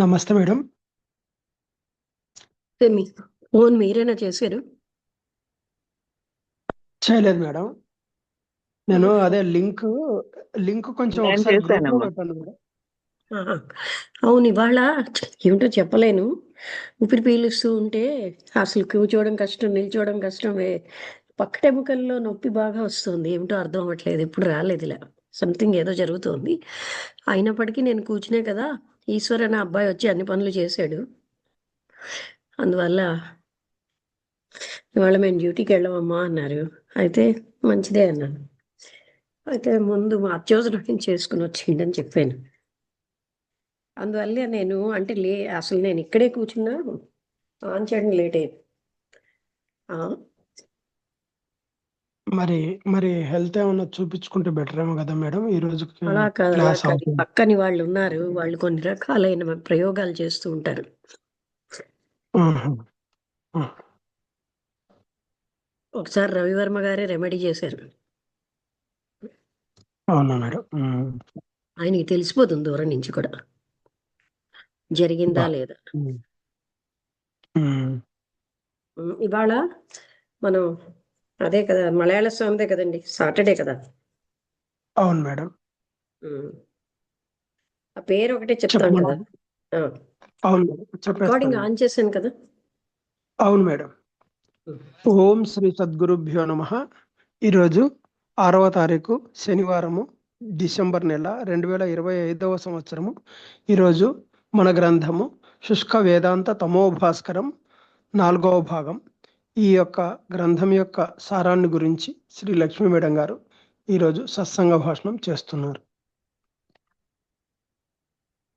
నమస్తే మేడం. మీ ఫోన్ మీరేనా చేశారు? చేయలేదు మేడం. నేను అదే లింక్ కొంచెం నేను ఒకసారి గ్రూప్ లో చేశానమ్మా. పెట్టాను మేడం. ఆహా. అవును, ఇవాళ ఏమిటో చెప్పలేను. ఊపిరి పీలుస్తూ ఉంటే అసలు కూర్చోవడం కష్టం, నిల్చోవడం కష్టమే. పక్కటెముకల్లో నొప్పి బాగా వస్తుంది. ఏమిటో అర్థం అవ్వట్లేదు, ఎప్పుడు రాలేదు ఇలా. సంథింగ్ ఏదో జరుగుతోంది. అయినప్పటికీ నేను కూర్చునే కదా, ఈశ్వర్ అనే అబ్బాయి వచ్చి అన్ని పనులు చేశాడు. అందువల్ల ఇవాళ మేము డ్యూటీకి వెళ్ళమమ్మా అన్నారు. అయితే మంచిదే అన్నాను. అయితే ముందు మా అత్యవసరం చేసుకుని వచ్చిండని చెప్పాను. అందువల్ల నేను అంటే అసలు నేను ఇక్కడే కూర్చున్నా, ఆన్ చేయడం లేట్ అయింది. మరి హెల్త్ ఏమన్నా చూపించుకుంటే బెటర్ ఏమో కదా మేడం. ఈ రోజు అలా కాదు, అలా క్లాస్ కాదు. అవుతుంది. పక్కని వాళ్ళు ఉన్నారు, వాళ్ళు కొన్ని రకాలైన ప్రయోగాలు చేస్తూ ఉంటారు. ఆహా. ఆ. ఒకసారి రవివర్మ గారే రెమెడీ చేశారు. అవునా మేడం. ఆయనకి తెలిసిపోతుంది దూరం నుంచి కూడా జరిగిందా బా. లేదా. ఉమ్. ఉమ్. ఇవాళ మనం అదే కదా, మలయాళ స్వామిదే కదండి, సాటర్డే కదా. అవును మేడం. ఆ పేరు ఒకటే చెప్తాం చెప్పమను. కదా. అవును మేడం, రికార్డింగ్ చెప్పేస్తాను. ఆన్ చేశాను కదా. అవును మేడం. ఓం శ్రీ సద్గురుభ్యో నమః. ఈరోజు 6వ తారీఖు శనివారము, డిసెంబర్ నెల 2025వ సంవత్సరము. ఈరోజు మన గ్రంథము శుష్క వేదాంత తమోభాస్కరం 4వ భాగం. ఈ యొక్క గ్రంథం యొక్క సారాన్ని గురించి శ్రీ లక్ష్మీ మేడం గారు ఈరోజు సత్సంగ భాషణం చేస్తున్నారు.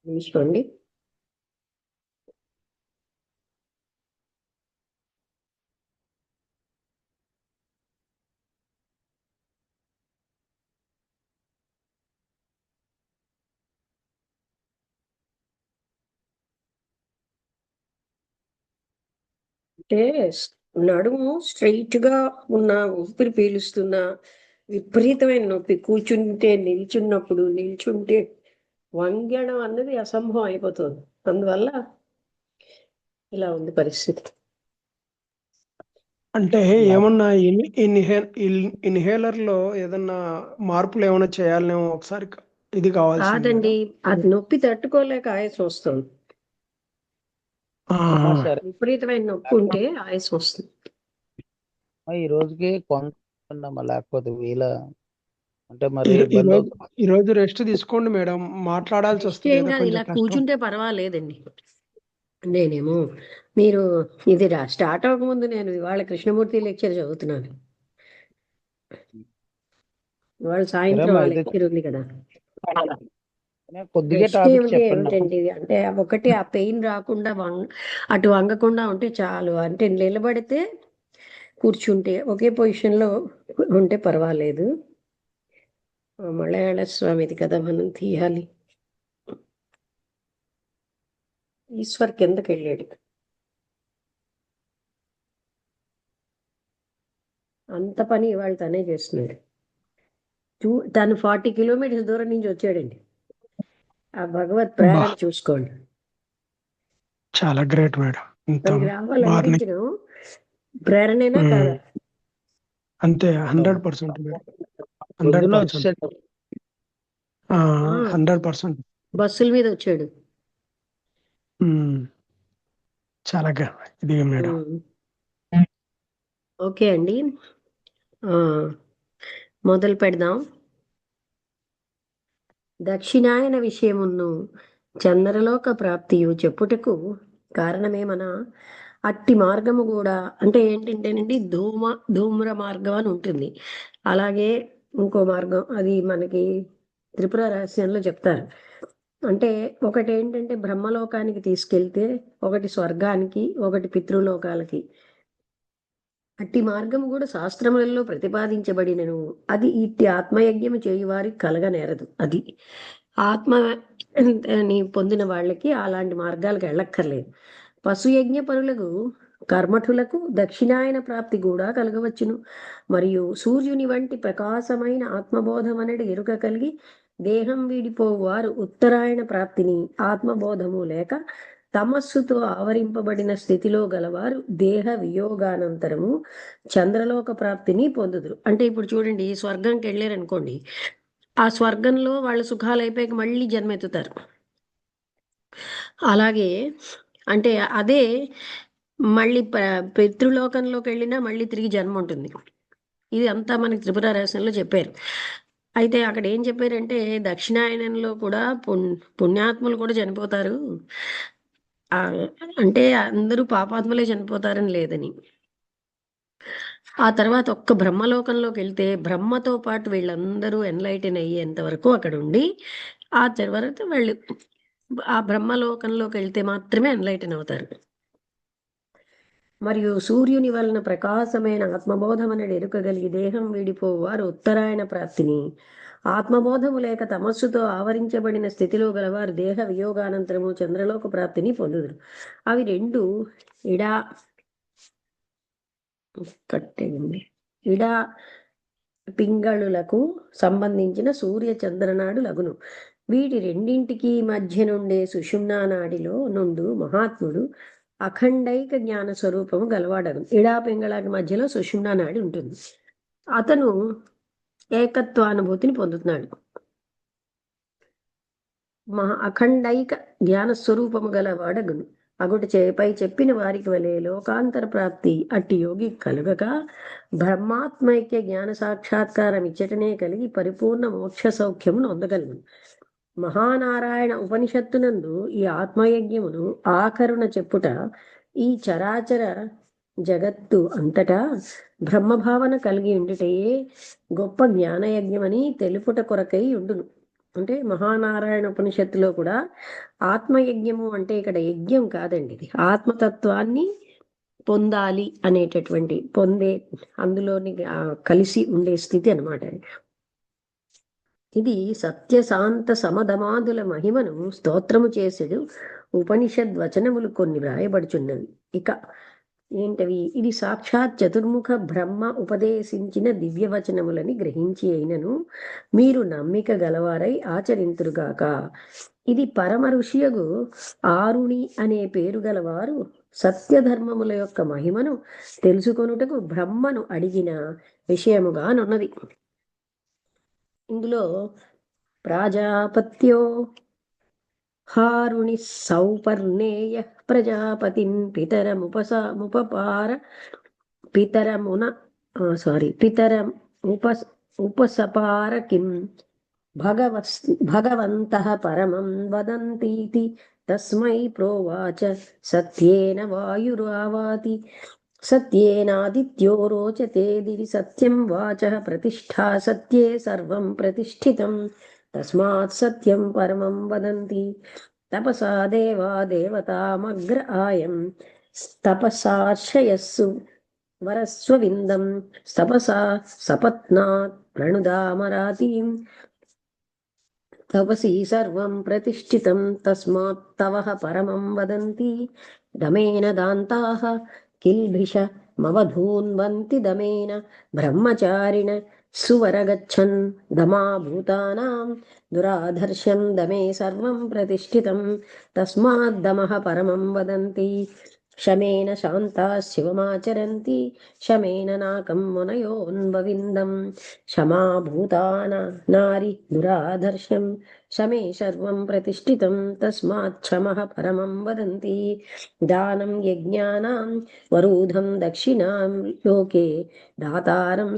చూసుకోండి. అంటే నడుము స్ట్రైట్ గా ఉన్న, ఊపిరి పీలుస్తున్న, విపరీతమైన నొప్పి, కూర్చుంటే నిల్చున్నప్పుడు, నిల్చుంటే వంగడం అన్నది అసంభవం అయిపోతుంది. అందువల్ల ఇలా ఉంది పరిస్థితి. అంటే ఏమన్నా ఇన్హేలర్ లో ఏదన్నా మార్పులు ఏమైనా చేయాలనేమో ఒకసారి ఇది కావాల్సింది కాదండి, మేడం. అది నొప్పి తట్టుకోలేక ఆయాసం వస్తుంది. సరే, విపరీతమైన నొప్పి ఉంటే ఆయాసం వస్తుంది. ఈ రోజుకి కొంటున్నామా, లేకపోతే వీల అంటే మరి ఈ ఇబ్బంది రోజు అవుతుంది. ఈ రోజు రెస్ట్ తీసుకోండి మేడం. మాట్లాడాల్సి రెస్ట్ వస్తుంది ఏం కదా, కాదు, కొంచెం ఇలా కష్టం. కూర్చుంటే పర్వాలేదండి. నేనేమో మీరు ఇది స్టార్ట్ అవ్వకముందు నేను ఇవాళ కృష్ణమూర్తి లెక్చర్ చదువుతున్నాను. ఇవాళ సాయంత్రం ఆ అయితే లెక్చర్ ఉంది కదా. కొద్దిగా రెస్ట్ టాపిక్ ఏమిటి చెప్పండి. ఏమిటండి, అంటే ఒకటి ఆ పెయిన్ రాకుండా అటు వంగకుండా ఉంటే చాలు. అంటే నిలబడితే, కూర్చుంటే ఒకే పొజిషన్ లో ఉంటే పర్వాలేదు. మలయాళ స్వామిది కదా, మనం తీయాలి. ఈశ్వర్ కిందకి వెళ్ళాడు. అంత పని ఇవాళ తనే చేస్తున్నాడు. తను 40 కిలోమీటర్స్ దూరం నుంచి వచ్చాడండి. ఆ భగవత్ ప్రేరణ చూసుకోండి. చాలా గ్రేట్ మేడం. తనకి రావాలనిపించిన ప్రేరణేనా కాదా? అంతే, 100% మేడం. పొద్దున్న 100%. వచ్చేసరికి 100%. బస్సుల మీద వచ్చాడు. చాలా ఇది మేడం. ఓకే అండి, మొదలు పెడదాం. దక్షిణాయన విషయమును చంద్రలోక ప్రాప్తియు చెప్పుటకు కారణమేమన అట్టి మార్గము కూడా, అంటే ఏంటంటేనండి, ధూమ్ర మార్గం అని ఉంటుంది. అలాగే ఇంకో మార్గం, అది మనకి త్రిపుర రహస్యంలో చెప్తారు. అంటే ఒకటి ఏంటంటే బ్రహ్మలోకానికి తీసుకెళ్తే, ఒకటి స్వర్గానికి, ఒకటి పితృలోకాలకి. అట్టి మార్గము కూడా శాస్త్రములలో ప్రతిపాదించబడినను అది ఇట్టి ఆత్మయజ్ఞము చేయువారికి కలగనేరదు. అది ఆత్మ ని పొందిన వాళ్ళకి అలాంటి మార్గాలకు వెళ్ళక్కర్లేదు. పశుయజ్ఞ పరులకు, కర్మఠులకు దక్షిణాయన ప్రాప్తి కూడా కలగవచ్చును. మరియు సూర్యుని వంటి ప్రకాశమైన ఆత్మబోధమనడి ఎరుక కలిగి దేహం వీడిపోవారు ఉత్తరాయణ ప్రాప్తిని, ఆత్మబోధము లేక తమస్సుతో ఆవరింపబడిన స్థితిలో గలవారు దేహ వియోగానంతరము చంద్రలోక ప్రాప్తిని పొందుదురు. అంటే ఇప్పుడు చూడండి, స్వర్గంకి వెళ్ళారనుకోండి, ఆ స్వర్గంలో వాళ్ళ సుఖాలు అయిపోయాక మళ్ళీ జన్మెత్తుతారు. అలాగే అంటే అదే మళ్ళీ పితృలోకంలోకి వెళ్ళినా మళ్ళీ తిరిగి జన్మ ఉంటుంది. ఇది అంతా మనకి త్రిపుర రహస్యంలో చెప్పారు. అయితే అక్కడ ఏం చెప్పారంటే, దక్షిణాయనంలో కూడా పుణ్యాత్ములు కూడా చనిపోతారు, అంటే అందరూ పాపాత్ములే చనిపోతారని లేదని. ఆ తర్వాత ఒక్క బ్రహ్మలోకంలోకి వెళ్తే బ్రహ్మతో పాటు వీళ్ళందరూ ఎన్లైటన్ అయ్యేంత వరకు అక్కడ ఉండి, ఆ తర్వాత వాళ్ళు ఆ బ్రహ్మలోకంలోకి వెళ్తే మాత్రమే ఎన్లైటన్ అవుతారు. మరియు సూర్యుని వలన ప్రకాశమైన ఆత్మబోధమనడి ఎరుకగలిగి దేహం వీడిపోవారు ఉత్తరాయణ ప్రాప్తిని, ఆత్మబోధము లేక తమస్సుతో ఆవరించబడిన స్థితిలో గలవారు దేహ వియోగానంతరము చంద్రలోక ప్రాప్తిని పొందుదురు. అవి రెండు ఇడా కట్టేయండి ఇడా పింగళులకు సంబంధించిన సూర్య చంద్రనాడు లగును. వీటి రెండింటికి మధ్య నుండే సుషుమ్నా నాడిలో నుండు మహాత్ముడు అఖండైక జ్ఞాన స్వరూపము గలవాడను. ఇడా పింగళాకి మధ్యలో సుషుమ్నా నాడి ఉంటుంది. అతను ఏకత్వానుభూతిని పొందుతున్నాడు. అఖండైక జ్ఞాన స్వరూపము గలవాడగును. అగుటి చేపై చెప్పిన వారికి వలె లోకాంతర ప్రాప్తి అట్టి యోగి కలుగక బ్రహ్మాత్మైక్య జ్ఞాన సాక్షాత్కారం ఇచ్చటనే కలిగి పరిపూర్ణ మోక్ష సౌఖ్యమును పొందగలను. మహానారాయణ ఉపనిషత్తునందు ఈ ఆత్మయజ్ఞమును ఆకరుణ చెప్పుట ఈ చరాచర జగత్తు అంతటా బ్రహ్మభావన కలిగి ఉండుటయే గొప్ప జ్ఞానయజ్ఞమని తెలుపుట కొరకై ఉండును. అంటే మహానారాయణ ఉపనిషత్తులో కూడా ఆత్మయజ్ఞము అంటే ఇక్కడ యజ్ఞం కాదండి, ఇది ఆత్మతత్వాన్ని పొందాలి అనేటటువంటి పొందే అందులోని కలిసి ఉండే స్థితి అన్నమాట. ఇది సత్యశాంత సమధమాదుల మహిమను స్తోత్రము చేసేడు ఉపనిషద్ వచనములు కొన్ని వ్రాయబడుచున్నవి. ఇక ఏంటవి? ఇది సాక్షాత్ చతుర్ముఖ బ్రహ్మ ఉపదేశించిన దివ్య వచనములని గ్రహించి అయినను మీరు నమ్మిక గలవారై ఆచరింతురుగాక. ఇది పరమ ఋషియగు ఆరుణి అనే పేరు గలవారు సత్యధర్మముల యొక్క మహిమను తెలుసుకొనుటకు బ్రహ్మను అడిగిన విషయముగానున్నది. ఇందులో ప్రాజాపత్యో హారుణి సౌపర్ణేయ ప్రజాపతిన్ ఉపసపార కిం భగవంతః పరమం వదంతీతి తస్మై ప్రోవాచ సత్యేన వాయురావాతి సత్యేనాదిత్యో రోచతే దివి సత్యం వాచః ప్రతిష్ఠా సత్యే సర్వం ప్రతిష్ఠితం తస్మాత్ సత్యం పరమం వదంతి. తపసా దేవా దేవతామగ్ర ఆయం తపసాశ్రయస్సు వరస్వవిందం తపసా సపత్నాత్ ప్రణుదామరాతీం తపసి సర్వం ప్రతిష్ఠితం తస్మాత్ తవః పరమం వదంతి. దమేన దాంతాః కిల్భిషమవధూన్వంతి దమేన బ్రహ్మచారిణ సువరగచ్చన్ దమా భూతానాం దురాధర్ష్యం దమే సర్వం ప్రతిష్ఠితం తస్మాత్ దమః పరమం వదంతి. శమేన శాంతా శివమాచరంతి శమేన నాకం మునయోన్వవిందం శమా భూతాన నారి దురాధర్ష్యం శమే సర్వం ప్రతిష్ఠితం తస్మాత్ క్షమః పరమం వదంతి. దానం యజ్ఞానాం వరూధం దక్షిణాం లోకే దాతారం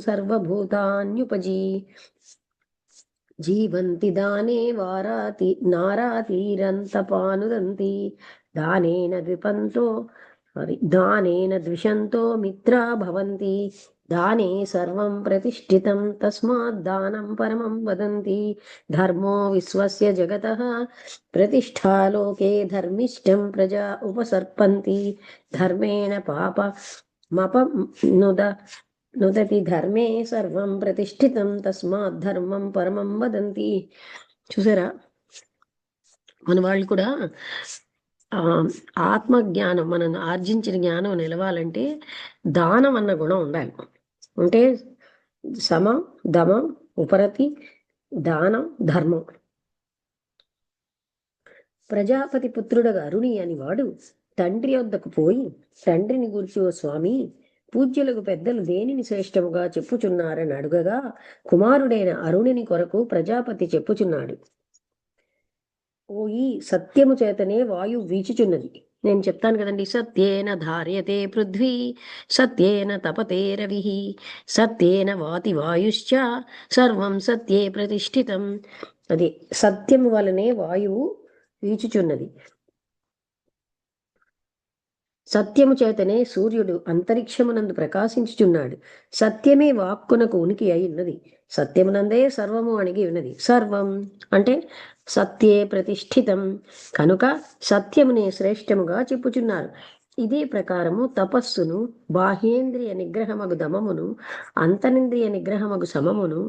జీవంతి దానే నారాతీరంతపానుదంతి. దానేన ద్విషంతో మిత్రా భవంతి దానే సర్వం ప్రతిష్ఠితం తస్మాత్ దానం పరమం వదంతి. ధర్మో విశ్వస్య జగతః ప్రతిష్ఠా లోకే ధర్మిష్టం ప్రజా ఉపసర్పంతి. ధర్మేణ పాపమపనుదతి ధర్మే సర్వం ప్రతిష్ఠితం తస్మాత్ ధర్మం పరమం వదంతి. చూసారా, మన వాళ్ళు కూడా ఆత్మజ్ఞానం మనం ఆర్జించిన జ్ఞానం నిలవాలంటే దానం అన్న గుణం ఉండాలి. అంటే సమం దమం ఉపరతి దానం ధర్మం ప్రజాపతి పుత్రుడగా అరుణి అని వాడు తండ్రి వద్దకు పోయి, తండ్రిని గూర్చి, ఓ స్వామి, పూజ్యులకు పెద్దలు దేనిని శ్రేష్టముగా చెప్పుచున్నారని అడుగగా, కుమారుడైన అరుణిని కొరకు ప్రజాపతి చెప్పుచున్నాడు. ఓ, ఈ సత్యము చేతనే వాయువు వీచుచున్నది. నేను చెప్తాను కదండి, సత్యేన ధార్యతే పృథ్వీ, సత్యేన తపతే రవిః, సత్యేన వాతి వాయుశ్చ, సర్వం సత్యే ప్రతిష్ఠితం. అది సత్యము వలనే వాయువు వీచుచున్నది. సత్యము చేతనే సూర్యుడు అంతరిక్షమునందు ప్రకాశించుచున్నాడు. సత్యమే వాక్కునకు ఉనికి అయి ఉన్నది. సత్యమునందే సర్వము అణిగి ఉన్నది. సర్వం అంటే సత్యే ప్రతిష్ఠితం కనుక సత్యమునే శ్రేష్టముగా చెప్పుచున్నారు. ఇదే ప్రకారము తపస్సును, బాహ్యేంద్రియ నిగ్రహమగు దమమును, అంతరింద్రియ నిగ్రహమగు సమమును,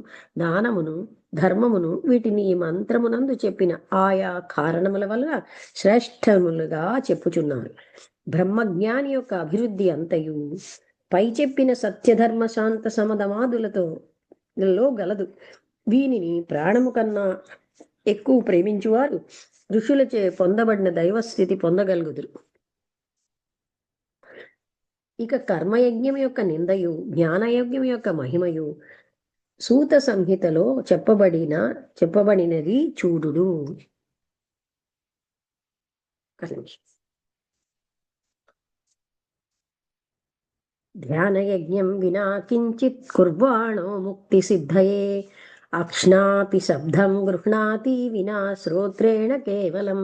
దానమును, ధర్మమును, వీటిని ఈ మంత్రమునందు చెప్పిన ఆయా కారణముల వల్ల శ్రేష్టములుగా చెప్పుచున్నారు. బ్రహ్మజ్ఞాని యొక్క అభివృద్ధి అంతయు పై చెప్పిన సత్యధర్మ శాంత సమధమాదులతో గలదు. వీనిని ప్రాణము కన్నా ఎక్కువ ప్రేమించువారు ఋషులచే పొందబడిన దైవస్థితి పొందగలుగుదురు. ఇక కర్మయజ్ఞం యొక్క నిందయు, జ్ఞానయజ్ఞం యొక్క మహిమయు సూత సంహితలో చెప్పబడినది చూడుడు. ధ్యానయజ్ఞం వినా కించిత్ కుర్వాణో ముక్తి సిద్ధయే, అక్ష్ణాతి శబ్దం గృహ్ణాతి వినా శ్రోత్రేణ కేవలం.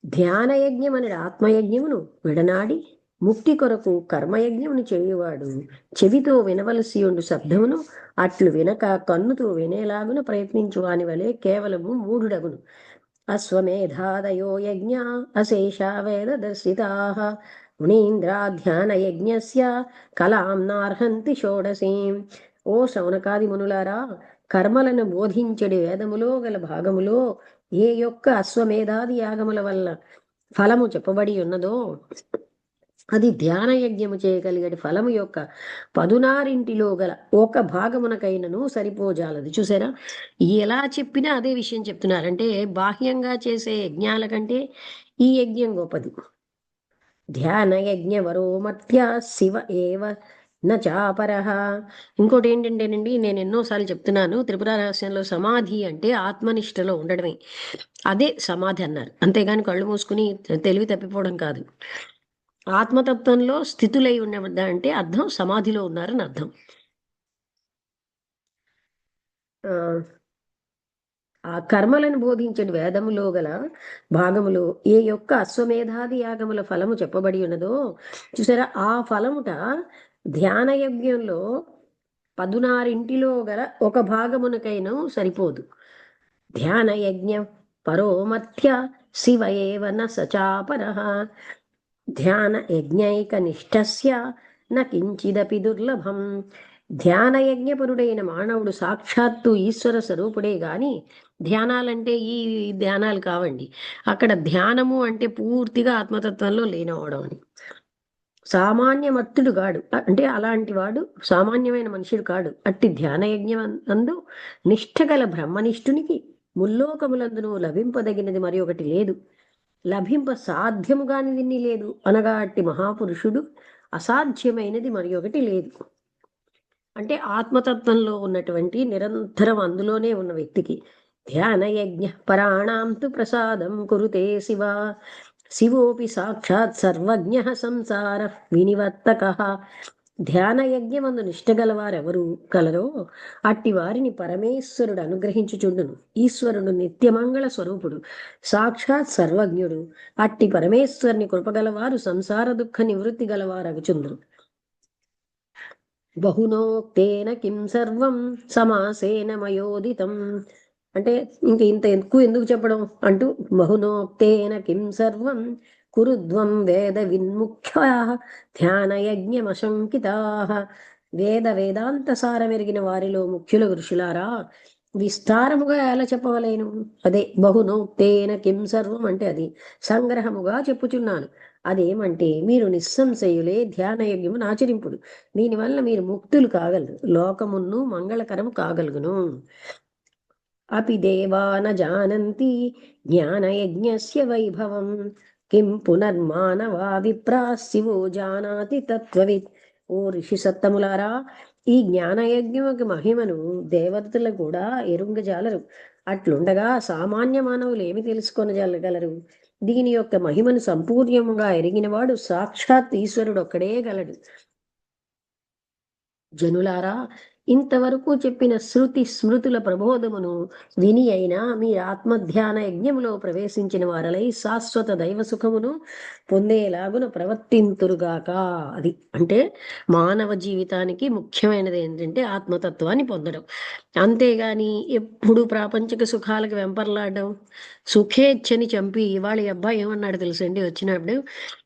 ధ్యానయజ్ఞం అనే ఆత్మయజ్ఞమును విడనాడి ముక్తి కొరకు కర్మయజ్ఞమును చేయువాడు చెవితో వినవలసి ఉండు శబ్దమును అట్లు వినక కన్నుతో వినేలాగున ప్రయత్నించు వాని వలె కేవలము మూఢుడగును. అశ్వమేధాదయో యజ్ఞ అశేష వేద దర్శితాః, మునీంద్రాధ్యానయజ్ఞస్య కలాం నార్హంతి షోడశీం. ఓ శౌనకాది మునులారా, కర్మలను బోధించడి వేదములో గల భాగములో ఏ యొక్క అశ్వమేధాది యాగముల వల్ల ఫలము చెప్పబడి ఉన్నదో అది ధ్యాన యజ్ఞము చేయగలిగడి ఫలము యొక్క 16 గల ఒక భాగమునకైనను సరిపోజాలదు. చూసారా, ఎలా చెప్పినా అదే విషయం చెప్తున్నారంటే బాహ్యంగా చేసే యజ్ఞాల కంటే ఈ యజ్ఞం గొప్పది. ధ్యాన యజ్ఞ వరో మధ్య శివ ఏవ నచాపరః. ఇంకోటి ఏంటంటేనండి, నేను ఎన్నోసార్లు చెప్తున్నాను, త్రిపుర రహస్యంలో సమాధి అంటే ఆత్మనిష్టలో ఉండడమే. అదే సమాధి అన్నారు, అంతేగాని కళ్ళు మూసుకుని తెలివి తప్పిపోవడం కాదు. ఆత్మతత్వంలో స్థితులై ఉన్నదంటే అర్థం సమాధిలో ఉన్నారని అర్థం. ఆ కర్మలను బోధించని వేదములో గల భాగములో ఏ యొక్క అశ్వమేధాది యాగముల ఫలము చెప్పబడి ఉన్నదో చూసారా, ఆ ఫలముట ధ్యానయజ్ఞంలో 16 గల ఒక భాగమునకైనా సరిపోదు. ధ్యానయజ్ఞ పరోమథ్య శివ ఏవ న సచాపరః. ధ్యాన యజ్ఞైక నిష్ఠస్య న కించిదపి దుర్లభం. ధ్యానయజ్ఞపరుడైన మానవుడు సాక్షాత్తు ఈశ్వర స్వరూపుడే గాని ధ్యానాలంటే ఈ ధ్యానాలు కావండి. అక్కడ ధ్యానము అంటే పూర్తిగా ఆత్మతత్వంలో లేనవడం అని. సామాన్యమత్తుడు కాడు, అంటే అలాంటి వాడు సామాన్యమైన మనుషుడు కాడు. అట్టి ధ్యానయజ్ఞం అందు నిష్ఠగల బ్రహ్మనిష్ఠునికి ముల్లోకములందును లభింపదగినది మరి ఒకటి లేదు, లభింప సాధ్యము కానిది లేదు అనగా అట్టి మహాపురుషుడు అసాధ్యమైనది మరి ఒకటి లేదు. అంటే ఆత్మతత్వంలో ఉన్నటువంటి నిరంతరం అందులోనే ఉన్న వ్యక్తికి ధ్యానయజ్ఞ పరాణాంతు ప్రసాదం కురుతే శివ. శివోపి సాక్షాత్ సర్వజ్ఞ సంసార వినివర్తక. ధ్యానయజ్ఞమందు నిష్ఠగలవారెవరు కలరో అట్టి వారిని పరమేశ్వరుడు అనుగ్రహించుచుండును. ఈశ్వరుడు నిత్యమంగళ స్వరూపుడు, సాక్షాత్ సర్వజ్ఞుడు. అట్టి పరమేశ్వరుని కృపగలవారు సంసార దుఃఖ నివృత్తి గలవారగుచుందురు. బహునోక్తేన కిం సర్వం సమాసేన మయోదితం. అంటే ఇంత ఎక్కువ ఎందుకు చెప్పడం అంటూ, బహునోక్తేన కిం సర్వం కురుధ్వం వేద విన్ముఖ్యాః ధ్యానయజ్ఞమశంకితాః. వేదాంత సారమెరిగిన వారిలో ముఖ్యుల ఋషులారా, విస్తారముగా ఎలా చెప్పవలేను? అదే బహునోక్తేన కిం సర్వం అంటే అది సంగ్రహముగా చెప్పుచున్నాను. అదేమంటే మీరు నిస్సంశయులే ధ్యానయజ్ఞమును ఆచరింపుడు. దీనివల్ల మీరు ముక్తులు కాగలరు, లోకమును మంగళకరము కాగలుగును. అపి దేవా న జానంతి జ్ఞానయజ్ఞస్య వైభవం కిం పునర్మానవా విప్రా శివో జానాతి తత్వవిత్. ఓ ఋషి సత్తములారా, ఈ జ్ఞానయజ్ఞముకి మహిమను దేవతలు కూడా ఎరుంగజాలరు. అట్లుండగా సామాన్య మానవులు ఏమి తెలుసుకొనజాలగలరు? దీని యొక్క మహిమను సంపూర్ణముగా ఎరిగినవాడు సాక్షాత్ ఈశ్వరుడు ఒక్కడే గలడు. జనులారా, ఇంతవరకు చెప్పిన శృతి స్మృతుల ప్రబోధమును విని అయినా మీ ఆత్మధ్యాన యజ్ఞములో ప్రవేశించిన వారలై శాశ్వత దైవ సుఖమును పొందేలాగున ప్రవర్తింతురుగాక. అది అంటే మానవ జీవితానికి ముఖ్యమైనది ఏంటంటే ఆత్మతత్వాన్ని పొందడం. అంతేగాని ఎప్పుడు ప్రాపంచిక సుఖాలకు వెంపర్లాడడం, సుఖేచ్ఛని చంపి. ఇవాళ ఈ అబ్బాయి ఏమన్నాడు తెలుసండి, వచ్చినప్పుడు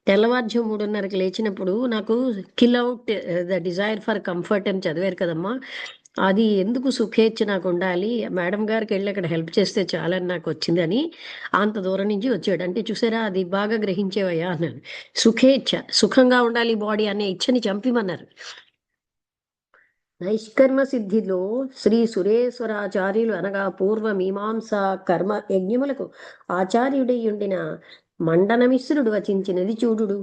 తెల్లవారుజాము 3:30కి లేచినప్పుడు నాకు kill out the desire for comfort అని చదివారు కదమ్మా, అది ఎందుకు సుఖేచ్ఛ నాకు ఉండాలి, మేడం గారికి వెళ్ళి అక్కడ హెల్ప్ చేస్తే చాలని నాకు వచ్చింది అని అంత దూరం నుంచి వచ్చాడు. అంటే చూసారా, అది బాగా గ్రహించేవయ్యా అన్నాను. సుఖేచ్ఛ, సుఖంగా ఉండాలి బాడీ అనే ఇచ్ఛని చంపిమన్నారు. నైష్కర్మ సిద్ధిలో శ్రీ సురేశ్వరాచార్యులు అనగా పూర్వ మీమాంస కర్మ యజ్ఞములకు ఆచార్యుడై ఉండిన మండనమిశ్రుడు వచించినది చూడుడు.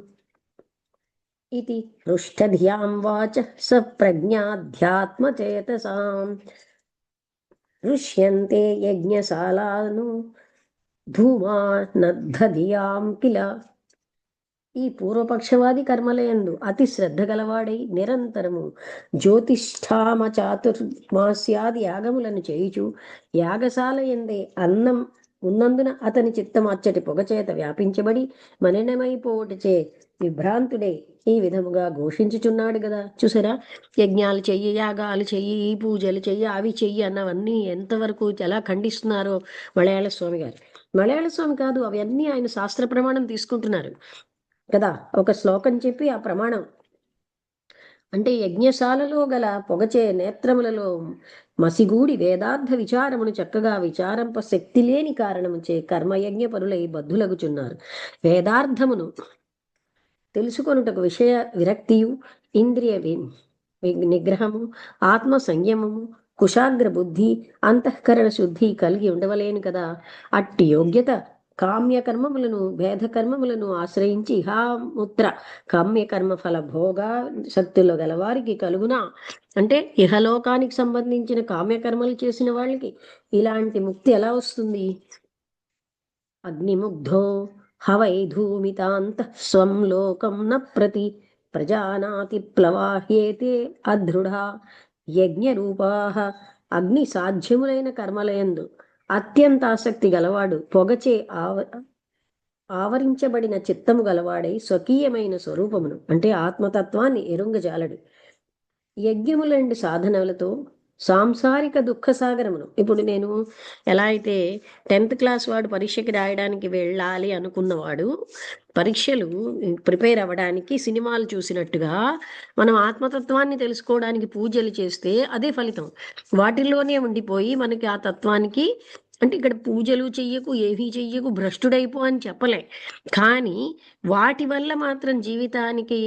ఇది పృష్ఠధియాం వాచ స ప్రజ్ఞాధ్యాత్మచేతసాం ఋష్యంతే యజ్ఞశాలాను ధూమా నద్ధధియాం కిల. ఈ పూర్వపక్షవాది కర్మలయందు అతి శ్రద్ధ గలవాడై నిరంతరము జ్యోతిష్ఠామ చాతుర్మాస్యాది యాగములను చేయుచు యాగశాల ఎందే అన్నం ఉన్నందున అతని చిత్తం అచ్చటి పొగచేత వ్యాపించబడి మలినమైపోవటచే విభ్రాంతుడే ఈ విధముగా ఘోషించుచున్నాడు కదా. చూసారా, యజ్ఞాలు చెయ్యి, యాగాలు చెయ్యి, ఈ పూజలు చెయ్యి, అవి చెయ్యి అన్నవన్నీ ఎంతవరకు ఎలా ఖండిస్తున్నారో మలయాళ స్వామి గారు. మలయాళ స్వామి కాదు, అవన్నీ ఆయన శాస్త్ర ప్రమాణం తీసుకుంటున్నారు కదా. ఒక శ్లోకం చెప్పి ఆ ప్రమాణం అంటే యజ్ఞశాలలో గల పొగచే నేత్రములలో మసిగూడి వేదార్థ విచారమును చక్కగా విచారంప శక్తి లేని కారణముచే కర్మయజ్ఞ పరులై బద్ధులగుచున్నారు. వేదార్థమును తెలుసుకొనుటకు విషయ విరక్తియు, ఇంద్రియ నిగ్రహము, ఆత్మ సంయమము, కుశాగ్ర బుద్ధి, అంతఃకరణ శుద్ధి కలిగి ఉండవలేను కదా. అట్టి యోగ్యత కామ్యకర్మములను భేదకర్మములను ఆశ్రయించి ఇహాముత్ర కామ్యకర్మ ఫల భోగ శక్తులు గలవారికి కలుగునా. అంటే ఇహలోకానికి సంబంధించిన కామ్యకర్మలు చేసిన వాళ్ళకి ఇలాంటి ముక్తి ఎలా వస్తుంది? అగ్నిముగ్ధో హవై ధూమితాంత స్వం లోకం న ప్రతి ప్రజానాతి ప్లవాహ్యేతే అదృఢ యజ్ఞరూపాః. అగ్ని సాధ్యములైన కర్మలయందు అత్యంత ఆసక్తి గలవాడు పొగచే ఆవరించబడిన చిత్తము గలవాడై స్వకీయమైన స్వరూపమును అంటే ఆత్మతత్వాన్ని ఎరుంగజాలడు. యజ్ఞములంటి సాధనలతో సాంసారిక దుఃఖ సాగరమును. ఇప్పుడు నేను ఎలా అయితే 10th క్లాస్ వాడు పరీక్షకి రాయడానికి వెళ్ళాలి అనుకున్నవాడు పరీక్షలు ప్రిపేర్ అవ్వడానికి సినిమాలు చూసినట్టుగా మనం ఆత్మతత్వాన్ని తెలుసుకోవడానికి పూజలు చేస్తే అదే ఫలితం. వాటిల్లోనే ఉండిపోయి మనకి ఆ తత్వానికి అంటే ఇక్కడ పూజలు చెయ్యకు, ఏమీ చెయ్యకు, భ్రష్టుడైపో అని చెప్పలే. కానీ వాటి వల్ల మాత్రం జీవితానికి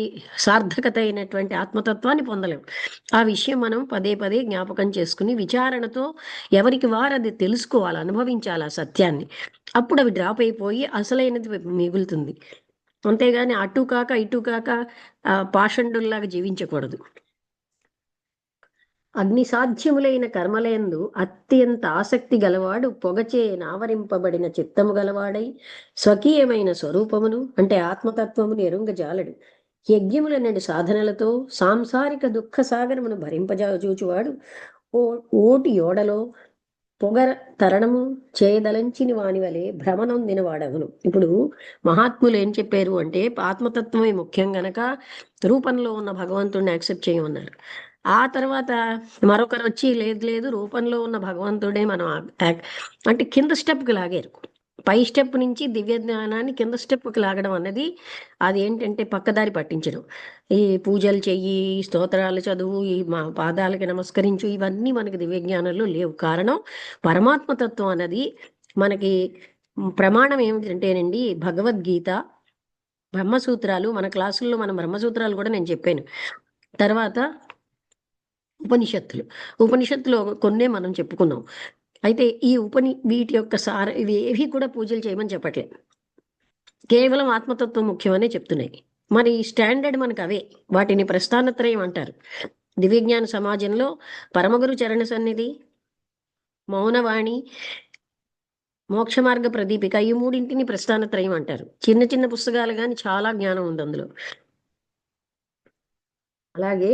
సార్థకత అయినటువంటి ఆత్మతత్వాన్ని పొందలేము. ఆ విషయం మనం పదే పదే జ్ఞాపకం చేసుకుని విచారణతో ఎవరికి వారు అది తెలుసుకోవాలి, అనుభవించాలి ఆ సత్యాన్ని. అప్పుడు అవి డ్రాప్ అయిపోయి అసలైనది మిగులుతుంది. అంతేగాని అటు కాక ఇటు కాక పాషండుల్లాగా జీవించకూడదు. అగ్ని సాధ్యములైన కర్మలందు అత్యంత ఆసక్తి గలవాడు పొగచే నావరింపబడిన చిత్తము గలవాడై స్వకీయమైన స్వరూపమును అంటే ఆత్మతత్వమును ఎరుంగజాలడు. యజ్ఞములనడి సాధనలతో సాంసారిక దుఃఖ సాగరమును భరింపజూచువాడు ఓటి ఓడలో పొగ తరణము చేయదలంచిని వాని వలె భ్రమనొందిన వాడవును. ఇప్పుడు మహాత్ములు ఏం చెప్పారు అంటే ఆత్మతత్వమే ముఖ్యం గనక రూపంలో ఉన్న భగవంతుడిని యాక్సెప్ట్ చేయమన్నారు. ఆ తర్వాత మరొకరు వచ్చి లేదు లేదు రూపంలో ఉన్న భగవంతుడే మనం అంటే కింద స్టెప్కి లాగారు. పై స్టెప్ నుంచి దివ్య జ్ఞానాన్ని కింద స్టెప్కి లాగడం అన్నది అది ఏంటంటే పక్కదారి పట్టించడం. ఈ పూజలు చెయ్యి, స్తోత్రాలు చదువు, ఈ మా పాదాలకి నమస్కరించు, ఇవన్నీ మనకి దివ్య జ్ఞానంలో లేవు. కారణం పరమాత్మతత్వం అన్నది మనకి ప్రమాణం ఏమిటంటేనండి భగవద్గీత, బ్రహ్మసూత్రాలు. మన క్లాసుల్లో మనం బ్రహ్మసూత్రాలు కూడా నేను చెప్పాను. తర్వాత ఉపనిషత్తులు కొన్నే మనం చెప్పుకున్నాం. అయితే వీటి యొక్క ఇవి ఏవి కూడా పూజలు చేయమని చెప్పట్లేదు, కేవలం ఆత్మతత్వం ముఖ్యమనే చెప్తున్నాయి. మరి స్టాండర్డ్ మనకు అవే, వాటిని ప్రస్థానత్రయం అంటారు. దివ్యజ్ఞాన సమాజంలో పరమగురు చరణ సన్నిధి, మౌనవాణి, మోక్ష మార్గ ప్రదీపిక, ఈ మూడింటిని ప్రస్థానత్రయం అంటారు. చిన్న చిన్న పుస్తకాలు కానీ చాలా జ్ఞానం ఉంది అందులో. అలాగే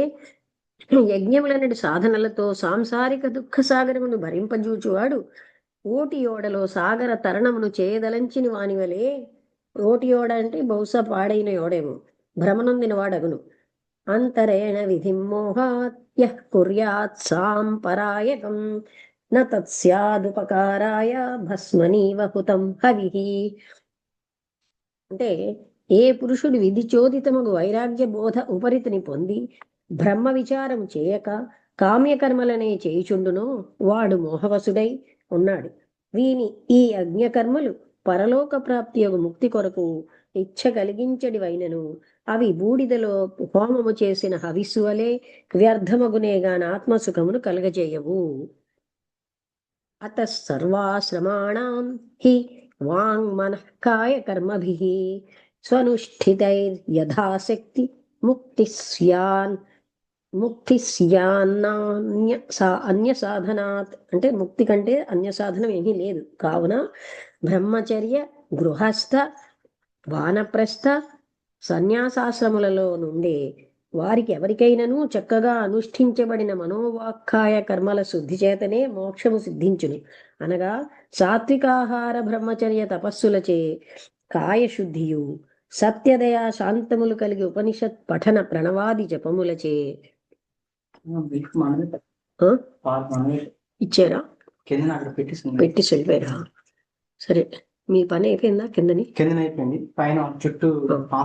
యజ్ఞములనటి సాధనలతో సాంసారిక దుఃఖ సాగరమును భరింపజూచువాడు ఓటి ఓడలో సాగర తరణమును చేయదలంచిన వాని వలె, ఓటి ఓడ అంటే బహుశా పాడైన ఓడేమో, భ్రమనొందిన వాడగును. అంతరేణ విధిమోహాత్య కుర్యాత్ సాంపరాయకం న తత్స్యాదుపకారాయ భస్మనీవ హుతం హవిః. అంటే ఏ పురుషుడు విధి చోదితముగు వైరాగ్య బోధ ఉపరితిని పొంది బ్రహ్మ విచారం చేయక కామ్యకర్మలనే చేయుచుండునో వాడు మోహవసుడై ఉన్నాడు. వీని ఈ అజ్ఞకర్మలు పరలోక ప్రాప్తి యొక్క ముక్తి కొరకు ఇచ్ఛ కలిగించడివైనను అవి బూడిదలో హోమము చేసిన హవిస్సు వలె వ్యర్థమగునేగాన ఆత్మసుఖమును కలగజేయవు. అత సర్వాశ్రమాణం హి వాంగ్మనః కాయ కర్మభిః స్వనుష్ఠితైర్యథాశక్తి అన్య సాధనాత్. అంటే ముక్తి కంటే అన్య సాధనం ఏమీ లేదు. కావున బ్రహ్మచర్య, గృహస్థ, వానప్రస్థ, సన్యాసాశ్రములలో నుండే వారికి ఎవరికైనాను చక్కగా అనుష్ఠించబడిన మనోవాక్కాయ కర్మల శుద్ధి చేతనే మోక్షము సిద్ధించును. అనగా సాత్వికాహార బ్రహ్మచర్య తపస్సులచే కాయశుద్ధియు, సత్యదయా శాంతములు కలిగి ఉపనిషత్ పఠన ప్రణవాది జపములచే ఇచ్చారా, పెట్టి వెళ్ళిపోయారా? సరే, మీ పని అయిపోయిందా? కిందని అయిపోయింది, పైన చుట్టూ ఆ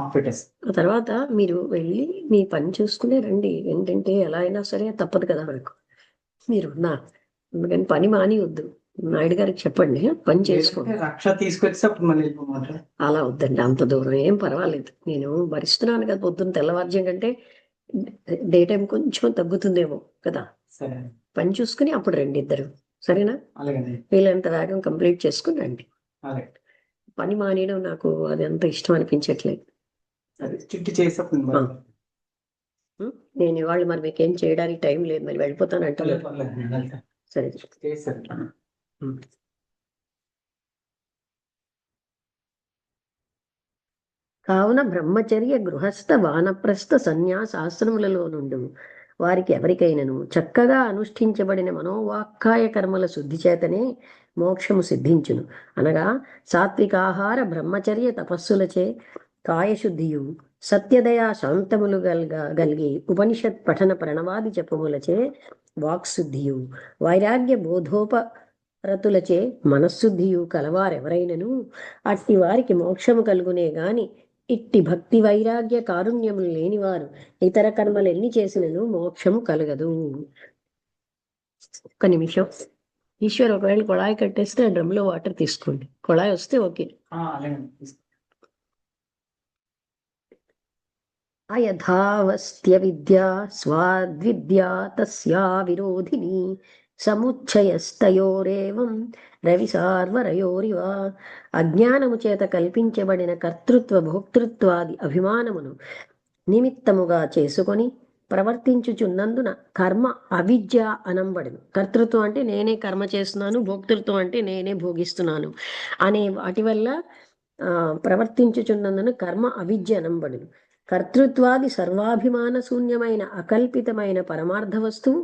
తర్వాత మీరు వెళ్ళి మీ పని చూసుకునే రండి. ఏంటంటే ఎలా అయినా సరే తప్పదు కదా మనకు. మీరు అందుకని పని మానివద్దు. నాయుడు గారికి చెప్పండి, పని చేసుకోండి. రక్ష తీసుకొచ్చి అప్పుడు మళ్ళీ అలా వద్దండి, అంత దూరం ఏం పర్వాలేదు. నేను భరిస్తున్నాను కదా, పొద్దున్న తెల్లవారుజాం కంటే డే టైం కొంచెం తగ్గుతుందేమో కదా. సరే, పని చూసుకుని అప్పుడు రండి ఇద్దరు, సరేనా? అలాగే, వీళ్ళంత వేగం కంప్లీట్ చేసుకుని రండి. అలాగే. పని మానేయడం నాకు అది అంత ఇష్టం అనిపించట్లేదు. చుట్టూ చేసేప్పుడు నేను ఇవాళ మరి మీకేం చేయడానికి టైం లేదు, మరి వెళ్ళిపోతాను అంటున్నాను. సరే, కావున బ్రహ్మచర్య, గృహస్థ, వానప్రస్థ, సన్యాసాశ్రములలో నుండి వారికి ఎవరికైనను చక్కగా అనుష్ఠించబడిన మనోవాక్కాయ కర్మల శుద్ధి చేతనే మోక్షము సిద్ధించును. అనగా సాత్వికాహార బ్రహ్మచర్య తపస్సులచే కాయశుద్ధియు, సత్యదయా శాంతములు గలిగి ఉపనిషత్ పఠన ప్రణవాది జపములచే వాక్శుద్ధియు, వైరాగ్య బోధోపరతులచే మనశుద్ధియు కలవారెవరైనను అట్టి వారికి మోక్షము కలుగునే గాని ఇట్టి భక్తి వైరాగ్య కారుణ్యములు లేనివారు ఇతర కర్మలు ఎన్ని చేసినను మోక్షము కలగదు. ఒక్క నిమిషం. ఈశ్వర్, ఒకవేళ కొళాయి కట్టేస్తే ఆ డ్రమ్లో వాటర్ తీసుకోండి. కొళాయి వస్తే ఓకే. అయథావస్త్య విద్యా స్వాద్విద్యా తస్యా విరోధిని సముచ్చయస్తయోరేవం రవి సార్వరయోరివ. అజ్ఞానము చేత కల్పించబడిన కర్తృత్వ భోక్తృత్వాది అభిమానమును నిమిత్తముగా చేసుకొని ప్రవర్తించుచున్నందున కర్మ అవిద్య అనంబడును. కర్తృత్వం అంటే నేనే కర్మ చేస్తున్నాను, భోక్తృత్వం అంటే నేనే భోగిస్తున్నాను అనే వాటి వల్ల ప్రవర్తించుచున్నందున కర్మ అవిద్య అనంబడును. కర్తృత్వాది సర్వాభిమాన శూన్యమైన అకల్పితమైన పరమార్థ వస్తువు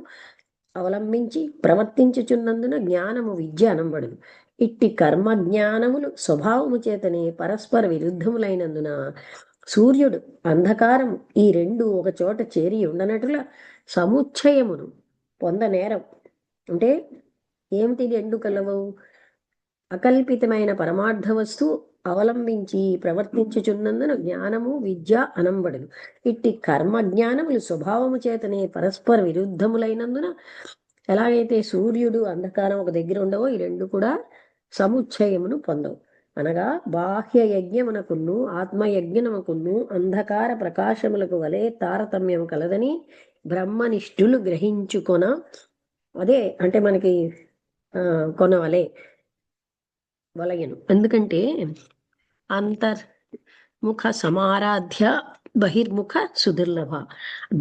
అవలంబించి ప్రవర్తించుచున్నందున జ్ఞానము విద్య అనంబడును. ఇట్టి కర్మ జ్ఞానములు స్వభావము చేతనే పరస్పర విరుద్ధములైనందున సూర్యుడు అంధకారము ఈ రెండు ఒక చోట చేరి ఉండనట్ల సముచ్చయమును పొందనేరం. అంటే ఏమిటి రెండు కలవవు? అకల్పితమైన పరమార్థ వస్తువు అవలంబించి ప్రవర్తించుచున్నందున జ్ఞానము విద్య అనంబడును. ఇట్టి కర్మ జ్ఞానములు స్వభావము చేతనే పరస్పర విరుద్ధములైనందున ఎలాగైతే సూర్యుడు అంధకారం ఒక దగ్గర ఉండవో ఈ రెండు కూడా సముచ్చయమును పొందవు. అనగా బాహ్య యజ్ఞమునకును ఆత్మయజ్ఞమునకును అంధకార ప్రకాశములకు వలె తారతమ్యం కలదని బ్రహ్మనిష్ఠులు గ్రహించుకొన. అదే అంటే మనకి కొనవలే వలయను. ఎందుకంటే అంతర్ముఖ సమారాధ్య బహిర్ముఖ సుదుర్లభ.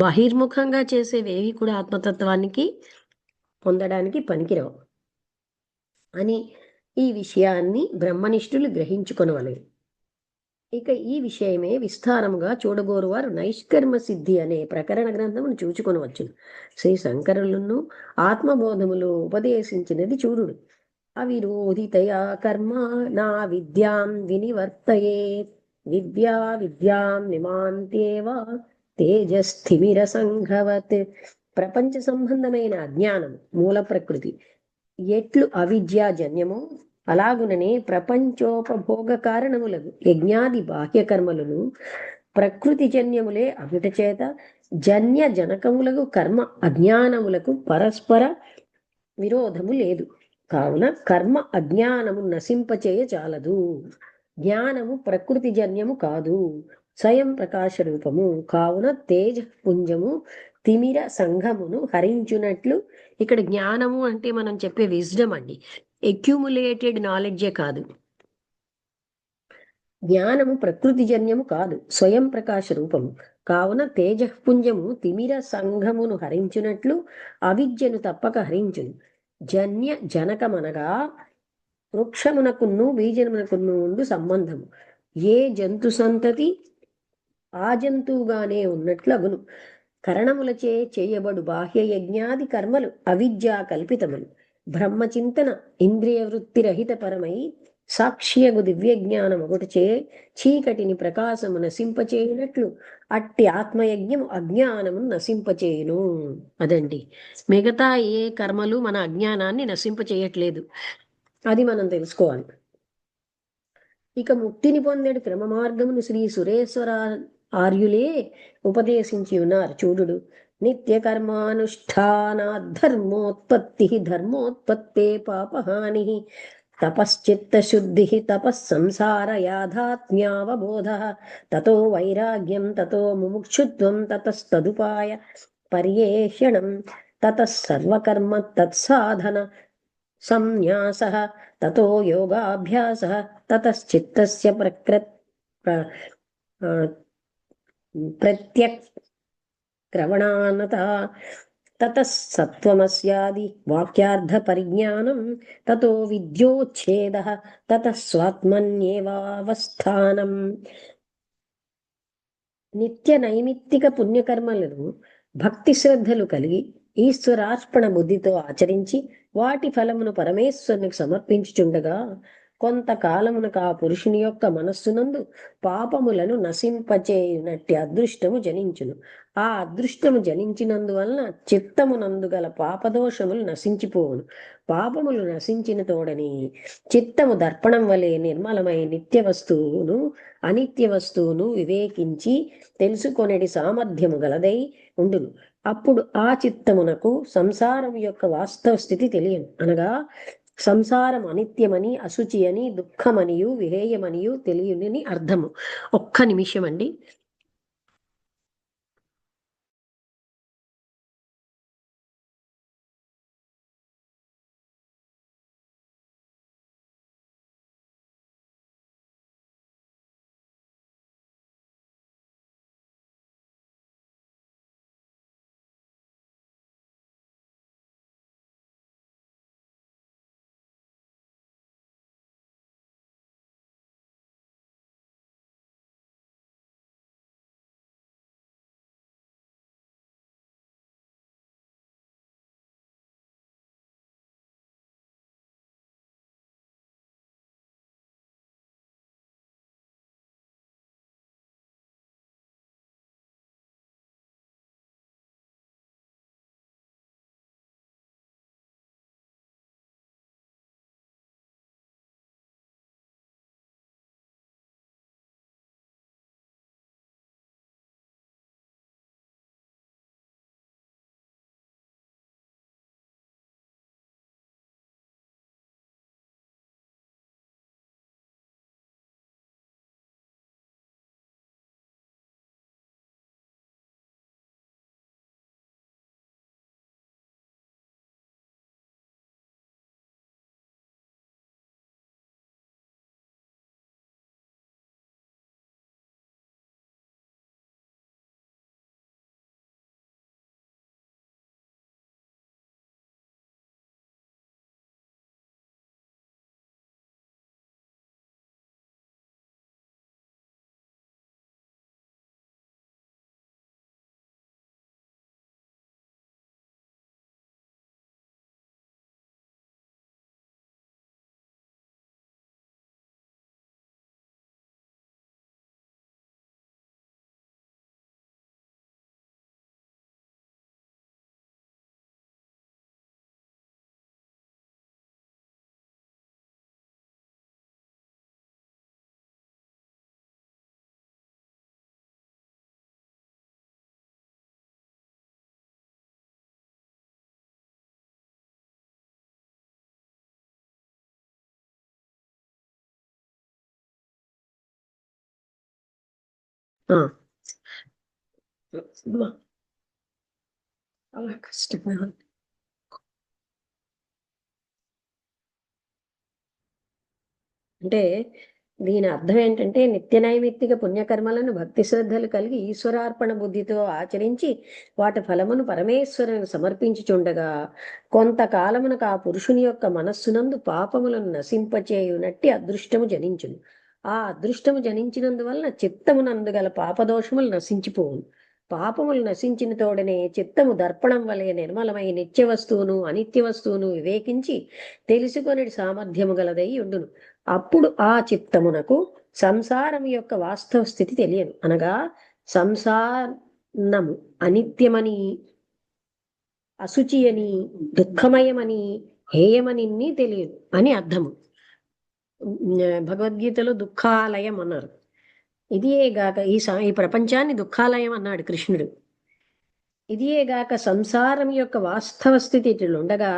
బహిర్ముఖంగా చేసేవేవి కూడా ఆత్మతత్వానికి పొందడానికి పనికిరావు అని ఈ విషయాన్ని బ్రహ్మనిష్ఠులు గ్రహించుకొనవలెను. ఇక ఈ విషయమే విస్తారముగా చూడగోరువారు నైష్కర్మ సిద్ధి అనే ప్రకరణ గ్రంథమును చూచుకొనవచ్చును. శ్రీ శంకరులను ఆత్మబోధములు ఉపదేశించినది చూడుడు. అవిరోధితయా కర్మ నా విద్యాం వినివర్తయే విద్యాం నిమాంతేవ తేజస్థిమిర సంఘవత్. ప్రపంచ సంబంధమైన అజ్ఞానం మూల ప్రకృతి ఎట్లు అవిద్యాజన్యమో అలాగుననే ప్రపంచోపభోగ కారణములకు యజ్ఞాది బాహ్య కర్మలను ప్రకృతి జన్యములే అగుట చేత జన్య జనకములకు కర్మ అజ్ఞానములకు పరస్పర విరోధము లేదు. కావున కర్మ అజ్ఞానము నశింపచేయ చాలదు. జ్ఞానము ప్రకృతి జన్యము కాదు, స్వయం ప్రకాశ రూపము. కావున తేజ పుంజము తిమిర సంఘమును హరించునట్లు. ఇక్కడ జ్ఞానము అంటే మనం చెప్పే విజ్డమ్ అండి, అక్యూములేటెడ్ నాలెడ్జే కాదు. జ్ఞానము ప్రకృతి జన్యము కాదు, స్వయం ప్రకాశ రూపము. కావున తేజపుంజము తిమిర సంఘమును హరించునట్లు అవిద్యను తప్పక హరించును. జన్య జనకమనగా వృక్షమునకును బీజమునకును ఉండు సంబంధము. ఏ జంతు సంతతి ఆ జంతువుగానే ఉన్నట్లగును. కరణములచే చేయబడు బాహ్య యజ్ఞాది కర్మలు అవిద్యా కల్పితములు. బ్రహ్మచింతన ఇంద్రియ వృత్తి రహిత పరమై సాక్ష్యగు దివ్యజ్ఞానం ఒకటిచే చీకటిని ప్రకాశము నశింపచేయునట్లు అట్టి ఆత్మయజ్ఞము అజ్ఞానమును నశింపచేయును. అదండి, మిగతా ఏ కర్మలు మన అజ్ఞానాన్ని నశింపచేయట్లేదు, అది మనం తెలుసుకోవాలి. ఇక ముక్తిని పొందేడు క్రమ మార్గమును శ్రీ సురేశ్వర ఆర్యులే ఉపదేశించి ఉన్నారు చూడుడు. నిత్య కర్మానుష్ఠానాద్ధర్మోత్పత్తి ధర్మోత్పత్తే పాపహాని తపశ్చిత్త శుద్ధి తపస్సంసార యాథాత్మ్యావబోధ తతో వైరాగ్యం తతో ముముక్షుత్వం తతస్తదుపాయ పర్యేషణం తతః సర్వకర్మ తత్సాధన సంన్యాస తతో యోగాభ్యాస తతశ్చిత్తస్య ప్రత్యక్రమణానత తతః సత్వమస్యాది వాక్యార్థ పరిజ్ఞానం తతో విద్యోచ్ఛేద తతః స్వాత్మన్యేవావస్థానం. నిత్య నైమిత్తిక పుణ్యకర్మలను భక్తి శ్రద్ధలు కలిగి ఈశ్వరార్పణ బుద్ధితో ఆచరించి వాటి ఫలమును పరమేశ్వరునికి సమర్పించుచుండగా కొంతకాలమునకు ఆ పురుషుని యొక్క మనస్సునందు పాపములను నశింపచేయునట్టి అదృష్టము జనించును. ఆ అదృష్టము జనించినందువలన చిత్తమునందు గల పాపదోషములు నశించిపోవును. పాపములు నశించిన తోడని చిత్తము దర్పణం వలె నిర్మలమై నిత్య వస్తువును అనిత్య వస్తువును వివేకించి తెలుసుకొనేటి సామర్థ్యము గలదై ఉండును. అప్పుడు ఆ చిత్తమునకు సంసారం యొక్క వాస్తవ స్థితి తెలియను. అనగా సంసారం అనిత్యమని, అశుచి అని, దుఃఖమనియు విహేయమనియు తెలియని అర్థము. ఒక్క నిమిషం అండి. ఆ. చాలా కష్టంగా ఉంది. అంటే దీని అర్థం ఏంటంటే నిత్య నైమిత్తిక పుణ్యకర్మలను భక్తి శ్రద్ధలు కలిగి ఈశ్వరార్పణ బుద్ధితో ఆచరించి వాటి ఫలమును పరమేశ్వరుని సమర్పించుచుండగా కొంతకాలమునకు ఆ పురుషుని యొక్క మనస్సునందు పాపములను నశింపచేయునట్టి అదృష్టము జనించును. ఆ అదృష్టము జనించినందువలన చిత్తమునందు గల పాపదోషములు నశించిపోవును. పాపములు నశించిన తోడనే చిత్తము దర్పణం వలె నిర్మలమై నిత్య వస్తువును అనిత్య వస్తువును వివేకించి తెలుసుకొనే సామర్థ్యము గలదై ఉండును. అప్పుడు ఆ చిత్తమునకు సంసారం యొక్క వాస్తవ స్థితి తెలియదు. అనగా సంసారము అనిత్యమని, అశుచి అని, దుఃఖమయమని, హేయమని తెలియదు అని అర్థము. భగవద్గీతలో దుఃఖాలయం అన్నారు. ఇదియేగాక ఈ ప్రపంచాన్ని దుఃఖాలయం అన్నాడు కృష్ణుడు. ఇదియేగాక సంసారం యొక్క వాస్తవ స్థితి ఇట్లుండగా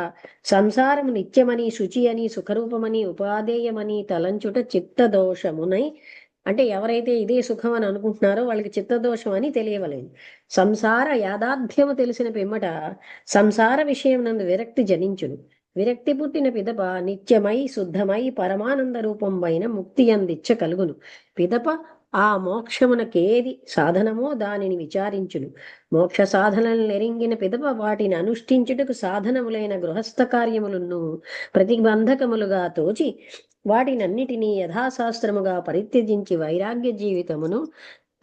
సంసారము నిత్యమని, శుచి అని, సుఖరూపమని, ఉపాదేయమని తలంచుట చిత్తదోషమునై, అంటే ఎవరైతే ఇదే సుఖం అని అనుకుంటున్నారో వాళ్ళకి చిత్తదోషం అని తెలియవలేదు. సంసార యాదార్థ్యము తెలిసిన పిమ్మట సంసార విషయం నందు విరక్తి జనించును. విరక్తి పుట్టిన పిదప నిత్యమై శుద్ధమై పరమానంద రూపంపైన ముక్తి అందించ కలుగును. పిదప ఆ మోక్షమునకేది సాధనమో దానిని విచారించును. మోక్ష సాధనలు నెరింగిన పిదప వాటిని అనుష్ఠించుటకు సాధనములైన గృహస్థ కార్యములను ప్రతిబంధకములుగా తోచి వాటినన్నిటినీ యథాశాస్త్రముగా పరిత్యజించి వైరాగ్య జీవితమును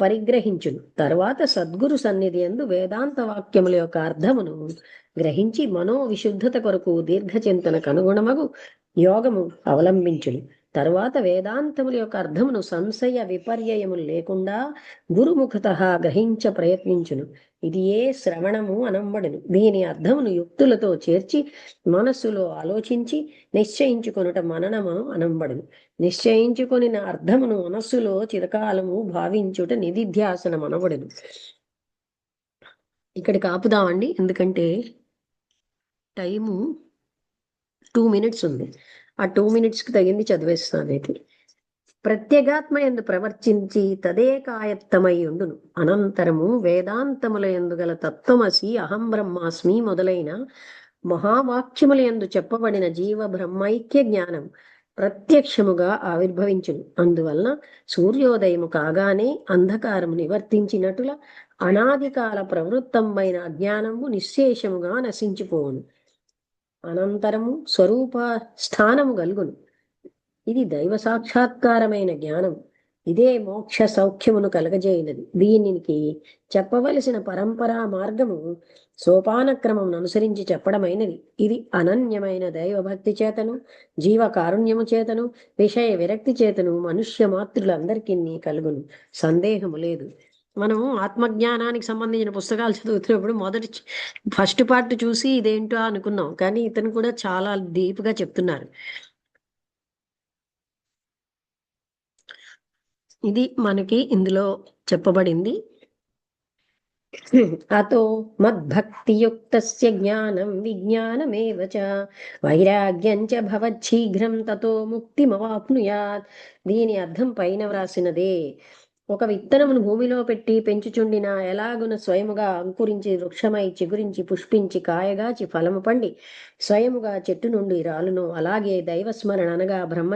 పరిగ్రహించును. తర్వాత సద్గురు సన్నిధి యందు వేదాంత వాక్యముల యొక్క అర్థమును గ్రహించి మనోవిశుద్ధత కొరకు దీర్ఘచింతనకు అనుగుణమగు యోగము అవలంబించును. తరువాత వేదాంతముల యొక్క అర్థమును సంశయ విపర్యయములు లేకుండా గురుముఖత గ్రహించ ప్రయత్నించును. ఇది ఏ శ్రవణము అనంబడును. దీని అర్థమును యుక్తులతో చేర్చి మనస్సులో ఆలోచించి నిశ్చయించుకొనుట మననము అనంబడును. నిశ్చయించుకొని అర్థమును మనస్సులో చిరకాలము భావించుట నిధిధ్యాసనం అనబడును. ఇక్కడికి ఆపుదామండి, ఎందుకంటే టైము 2 minutes ఉంది. ఆ 2 minutesకి తగింది చదివేస్తాను. అయితే ప్రత్యేగాత్మ యందు ప్రవర్తించి తదేకాయత్తమై ఉండును. అనంతరము వేదాంతముల యందు గల తత్వమసి, అహం బ్రహ్మాస్మి మొదలైన మహావాక్యముల యందు చెప్పబడిన జీవ బ్రహ్మైక్య జ్ఞానం ప్రత్యక్షముగా ఆవిర్భవించును. అందువలన సూర్యోదయము కాగానే అంధకారము నివర్తించినట్టుల అనాదికాల ప్రవృత్తంబైన అజ్ఞానము నిశ్శేషముగా నశించిపోవును. అనంతరము స్వరూప స్థానము గలుగును. ఇది దైవ సాక్షాత్కారమైన జ్ఞానం. ఇదే మోక్ష సౌఖ్యమును కలగజేయునది. దీనికి చెప్పవలసిన పరంపరా మార్గము సోపానక్రమం అనుసరించి చెప్పడమైనది. ఇది అనన్యమైన దైవభక్తి చేతను, జీవ కారుణ్యము చేతను, విషయ విరక్తి చేతను మనుష్య మాతృలందరికీ కలుగును, సందేహము లేదు. మనము ఆత్మజ్ఞానానికి సంబంధించిన పుస్తకాలు చదువుతున్నప్పుడు ఫస్ట్ పార్ట్ చూసి ఇదేంటో అనుకున్నాం, కానీ ఇతను కూడా చాలా డీప్గా చెప్తున్నారు. ఇది మనకి ఇందులో చెప్పబడింది. అతో మద్భక్తియుక్తస్య జ్ఞానం విజ్ఞానమేవ చ వైరాగ్యం చ భవచ్చీఘ్రం తతో ముక్తిమవాప్నుయాత్. దీని అర్థం పైన వ్రాసినదే. ఒక విత్తనమును భూమిలో పెట్టి పెంచుచుండిన ఎలాగున స్వయముగా అంకురించి వృక్షమై చిగురించి పుష్పించి కాయగాచి ఫలము పండి స్వయముగా చెట్టు నుండి రాలును, అలాగే దైవస్మరణ అనగా బ్రహ్మ